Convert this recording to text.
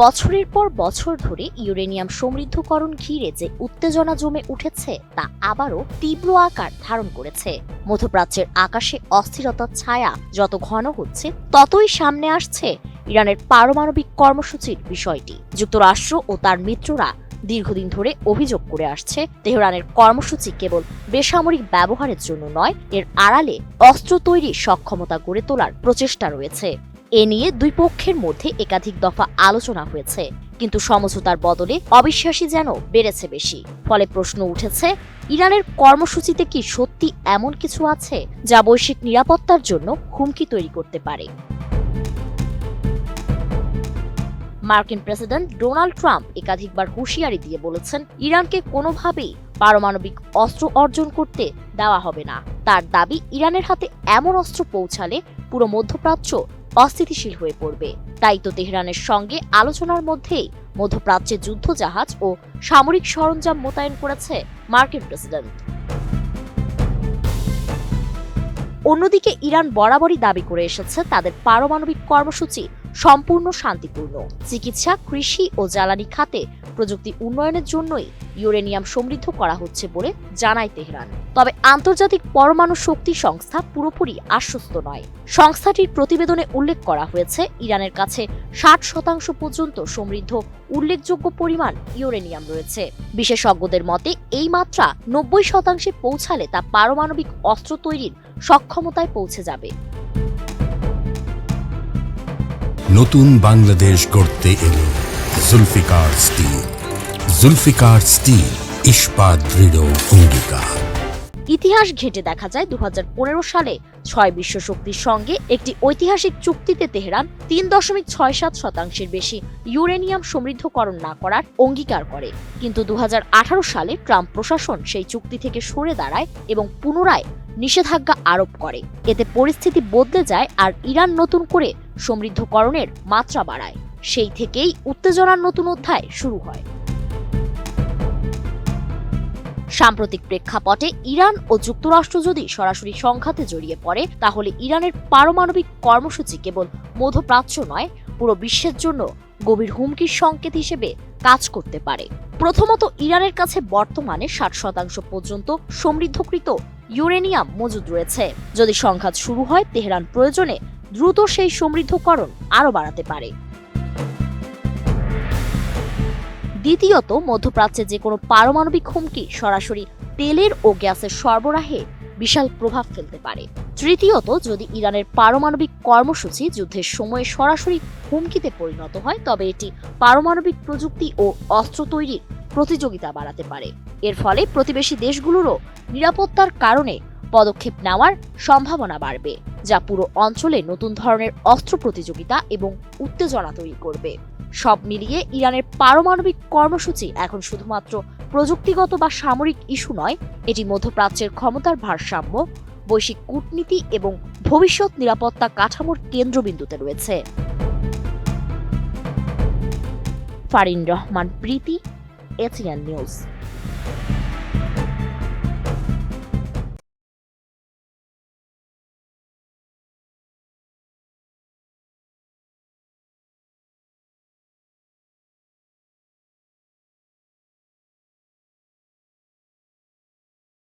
বছরের পর বছর ধরে ইউরেনিয়াম সমৃদ্ধকরণ ঘিরে যে উত্তেজনা জমে উঠেছে তা আবারও তীব্র আকার ধারণ করেছে। মধ্যপ্রাচ্যের আকাশে অস্থিরতার ছায়া যত ঘন হচ্ছে ততই সামনে আসছে ইরানের পারমাণবিক কর্মসূচির বিষয়টি। যুক্তরাষ্ট্র ও তার মিত্ররা দীর্ঘদিন ধরে অভিযোগ করে আসছে, তেহরানের কর্মসূচি কেবল বেসামরিক ব্যবহারের জন্য নয়, এর আড়ালে অস্ত্র তৈরির সক্ষমতা গড়ে তোলার প্রচেষ্টা রয়েছে। এ নিয়ে দুই পক্ষের মধ্যে একাধিক দফা আলোচনা হয়েছে, কিন্তু সমঝোতার বদলে অবিশ্বাসী যেন বেড়েছে বেশি। ফলে প্রশ্ন উঠেছে, ইরানের কর্মসূচিতে কি সত্যি এমন কিছু আছে যা বৈশ্বিক নিরাপত্তার জন্য হুমকি তৈরি করতে পারে? মার্কিন প্রেসিডেন্ট ডোনাল্ড ট্রাম্প একাধিকবার হুঁশিয়ারি দিয়ে বলেছেন, ইরানকে কোনোভাবেই পারমাণবিক অস্ত্র অর্জন করতে দেওয়া হবে না। তার দাবি, ইরানের হাতে এমন অস্ত্র পৌঁছালে পুরো মধ্যপ্রাচ্য অস্থিতিশীল হয়ে পড়বে। তাই তো তেহরানের সঙ্গে আলোচনার মধ্যেই মধ্যপ্রাচ্যে যুদ্ধজাহাজ ও সামরিক সরঞ্জাম মোতায়েন করেছে মার্কিন প্রেসিডেন্ট। অন্যদিকে ইরান বরাবরই দাবি করে এসেছে তাদের পারমাণবিক কর্মসূচি সম্পূর্ণ শান্তিপূর্ণ। চিকিৎসা, কৃষি ও জ্বালানি খাতে প্রযুক্তি উন্নয়নের জন্যই ইউরেনিয়াম সমৃদ্ধ করা হচ্ছে বলে জানায় তেহরান। তবে আন্তর্জাতিক পরমাণু শক্তি সংস্থা পুরোপুরি আশ্বস্ত নয়। সংস্থাটির প্রতিবেদনে উল্লেখ করা হয়েছে, ইরানের কাছে 60% পর্যন্ত সমৃদ্ধ উল্লেখযোগ্য পরিমাণ ইউরেনিয়াম রয়েছে। বিশেষজ্ঞদের মতে এই মাত্রা 90% পৌঁছালে তা পারমাণবিক অস্ত্র তৈরির সক্ষমতায় পৌঁছে যাবে। নতুন বাংলাদেশ গড়তে এলো জুলফিকার স্টিল। জুলফিকার স্টিল, ইস্পাত দৃঢ় অঙ্গীকার। ইতিহাস ঘেঁটে দেখা যায় 2015 সালে 6 বিশ্ব শক্তির সঙ্গে একটি ঐতিহাসিক চুক্তিতে তেহরান 3.67% বেশি ইউরেনিয়াম সমৃদ্ধকরণ না করার অঙ্গীকার করে। কিন্তু 2018 সালে ট্রাম্প প্রশাসন সেই চুক্তি থেকে সরে দাঁড়ায় এবং পুনরায় নিষেধাজ্ঞা আরোপ করে। এতে পরিস্থিতি বদলে যায় আর ইরান নতুন করে সমৃদ্ধকরণের মাত্রা বাড়ায়। সেই থেকেই উত্তেজনার নতুন অধ্যায় শুরু হয়। সাম্প্রতিক প্রেক্ষাপটে ইরান ও যুক্তরাষ্ট্র যদি সরাসরি সংঘাতে জড়িয়ে পড়ে, তাহলে ইরানের পারমাণবিক কর্মসূচি কেবল মধ্যপ্রাচ্য নয়, পুরো বিশ্বের জন্য গভীর হুমকির সংকেত হিসেবে কাজ করতে পারে। প্রথমত, ইরানের কাছে বর্তমানে 60% পর্যন্ত সমৃদ্ধকৃত ইউরেনিয়াম মজুদ রয়েছে। যদি সংঘাত শুরু হয়, তেহরান প্রয়োজনে দ্রুত সেই সমৃদ্ধকরণ আরও বাড়াতে পারে। দ্বিতীয়ত, মধ্যপ্রাচ্যে যে কোনো পারমাণবিক হুমকি সরাসরি তেলের ও গ্যাসের সরবরাহে বিশাল প্রভাব ফেলতে পারে। তৃতীয়ত, যদি ইরানের পারমাণবিক কর্মসূচি যুদ্ধের সময়ে সরাসরি হুমকিতে পরিণত হয়, তবে এটি পারমাণবিক প্রযুক্তি ও অস্ত্র তৈরির প্রতিযোগিতা বাড়াতে পারে। এর ফলে প্রতিবেশী দেশগুলোরও নিরাপত্তার কারণে পদক্ষেপ নেওয়ার সম্ভাবনা বাড়বে, যা পুরো অঞ্চলে নতুন ধরনের অস্ত্র প্রতিযোগিতা এবং উত্তেজনা তৈরি করবে। সব মিলিয়ে ইরানের পারমাণবিক কর্মসূচি এখন শুধুমাত্র প্রযুক্তিগত বা সামরিক ইস্যু নয়, এটি মধ্যপ্রাচ্যের ক্ষমতার ভারসাম্য, বৈশ্বিক কূটনীতি এবং ভবিষ্যৎ নিরাপত্তা কাঠামোর কেন্দ্রবিন্দুতে রয়েছে। ফারিন রহমান প্রীতি, এটিএন নিউজ।